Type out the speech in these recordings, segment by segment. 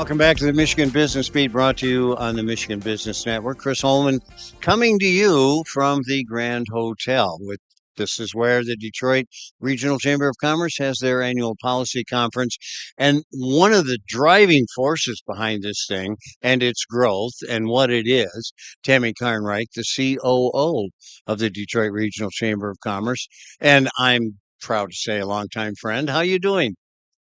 Welcome back to the Michigan Business Beat, brought to you on the Michigan Business Network. Chris Holman coming to you from the Grand Hotel. This is where the Detroit Regional Chamber of Commerce has their annual policy conference. And one of the driving forces behind this thing and its growth and what it is, Tammy Carnrike, the COO of the Detroit Regional Chamber of Commerce. And I'm proud to say a longtime friend. How you doing?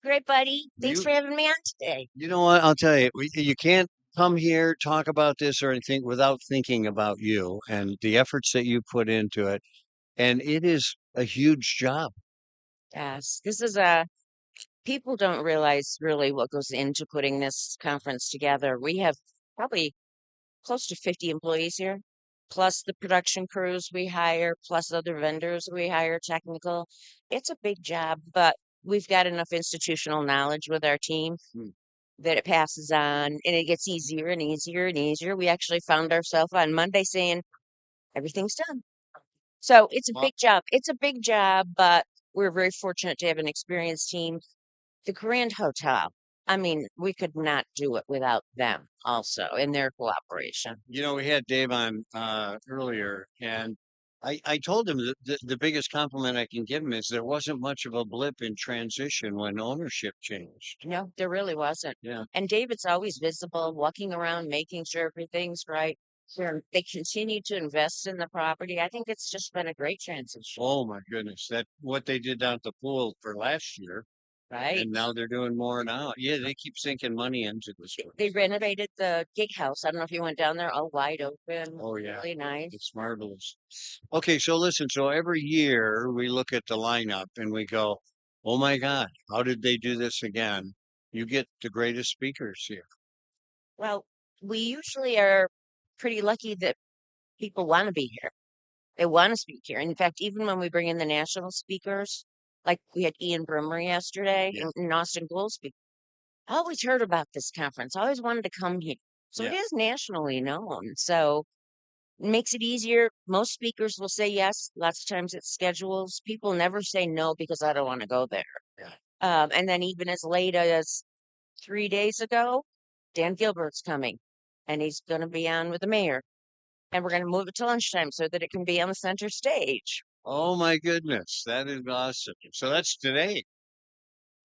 Great, buddy. Thanks You for having me on today. You know what? I'll tell you, you can't come here, talk about this or anything without thinking about you and the efforts that you put into it. And it is a huge job. Yes, this is a people don't realize really what goes into putting this conference together. We have probably close to 50 employees here, plus the production crews we hire, plus other vendors we hire, technical. It's a big job, but we've got enough institutional knowledge with our team Hmm. that it passes on and it gets easier and easier and easier. We actually found ourselves on Monday saying everything's done. So it's a Well, big job. It's a big job, but we're very fortunate to have an experienced team. The Grand Hotel, I mean, we could not do it without them also in their cooperation. we had Dave on earlier, and I told him that the biggest compliment I can give him is there wasn't much of a blip in transition when ownership changed. No, there really wasn't. Yeah. And David's always visible, walking around, making sure everything's right. They continue to invest in the property. I think it's just been a great transition, Oh my goodness. That what they did down at the pool for last year, right? and now they're doing more now. Yeah, they keep sinking money into this They place. renovated the gig house. I don't know if you went down there, all wide open, Oh yeah. really nice. It's marvelous. Okay, so listen, so every year we look at the lineup and we go, oh my God, how did they do this again? You get the greatest speakers here. Well, we usually are pretty lucky that people want to be here. They want to speak here. In fact, even when we bring in the national speakers, like we had Ian Brummer yesterday Yeah, and Austin Goolsby, I always heard about this conference. I always wanted to come here. So it yeah. is nationally known. So it makes it easier. Most speakers will say yes. Lots of times it's schedules. People never say no because I don't want to go there. Yeah. And then even as late as 3 days ago, Dan Gilbert's coming and he's going to be on with the mayor. And we're going to move it to lunchtime so that it can be on the center stage. Oh my goodness, that is awesome. So that's today,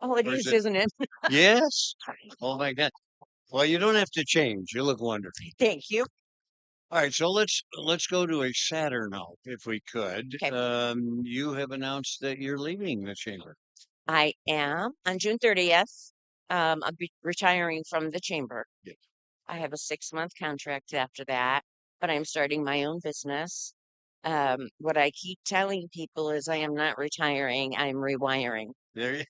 Oh, it or is is, it? isn't it? Yes. Oh my God. Well, you don't have to change. You look wonderful. Thank you. All right, so let's go to a sadder note, if we could. Okay. You have announced that you're leaving the chamber. I am on June 30th. I'll be retiring from the chamber. Yeah. I have a 6-month contract after that, but I'm starting my own business. What I keep telling people is I am not retiring, I'm rewiring. There you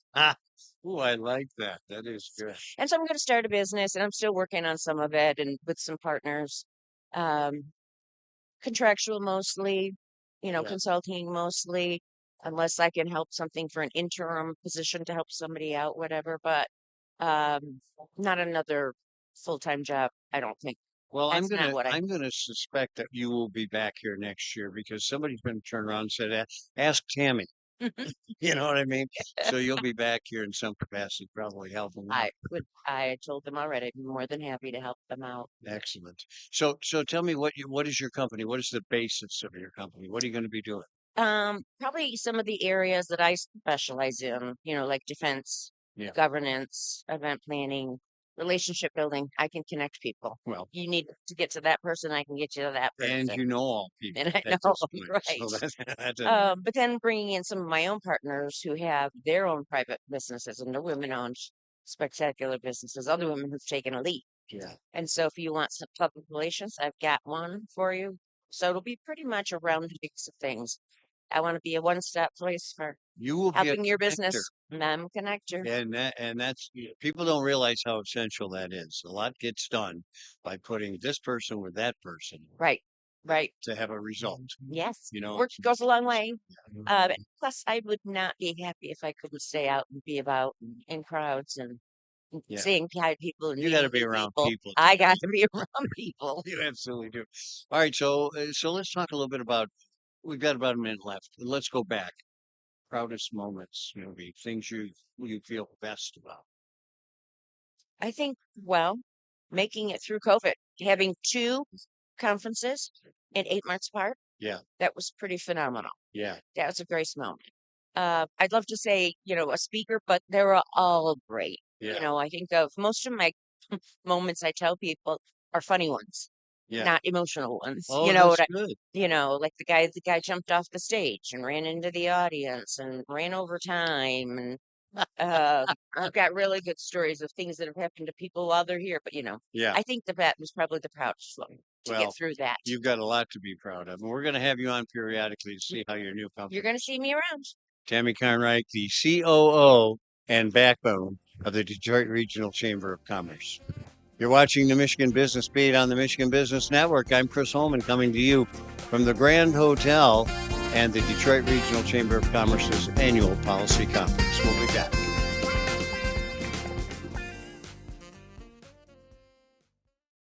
Oh, I like that. That is good. And so I'm going to start a business and I'm still working on some of it and with some partners. Um, Contractual mostly, Yeah. consulting mostly, unless I can help something for an interim position to help somebody out, whatever, but not another full-time job, I don't think. Well, That's not what I I'm gonna suspect that you will be back here next year because somebody's going to turn around and said, Ask Tammy." You know what I mean? So you'll be back here in some capacity, probably helping out. I told them already, I'd be more than happy to help them out. Excellent. So tell me what is your company? What is the basis of your company? What are you going to be doing? Probably some of the areas that I specialize in, like defense, Yeah. governance, event planning, relationship building. I can connect people. Well, You need to get to that person, I can get you to that and person. you know all people And I at know, this point. So right. that's a But then bringing in some of my own partners who have their own private businesses and they're women-owned spectacular businesses, other women who've taken a leap. yeah. And so if you want some public relations, I've got one for you. So it'll be pretty much a round mix of things. I want to be a one-stop place for You will be a helping your connector. business. And I'm a connector. And that's people don't realize how essential that is. A lot gets done by putting this person with that person Right. Right. to have a result. Yes. You know, Work goes a long way. Plus, I would not be happy if I couldn't stay out and be about in crowds and yeah, saying hi to people and you got to meeting be new around people. people. I got to be around people. You absolutely do. All right, so let's talk a little bit about. We've got about a minute left. Let's go back. Proudest moments, maybe things you feel best about. I think, well, making it through COVID, having two conferences in 8 months apart, Yeah. that was pretty phenomenal. Yeah. That was a grace moment. I'd love to say, a speaker, but they were all great. Yeah. I think of most of my moments I tell people are funny ones, Yeah. not emotional ones. Oh, that's good. Like the guy jumped off the stage and ran into the audience and ran over time. And I've got really good stories of things that have happened to people while they're here. But Yeah. I think that was probably the proudest one to Well, get through that. you've got a lot to be proud of. And we're going to have you on periodically to see how your new You're company. going to see me around. Tammy Carnrike, the COO and backbone of the Detroit Regional Chamber of Commerce. You're watching the Michigan Business Beat on the Michigan Business Network. I'm Chris Holman coming to you from the Grand Hotel and the Detroit Regional Chamber of Commerce's annual policy conference. We'll be back.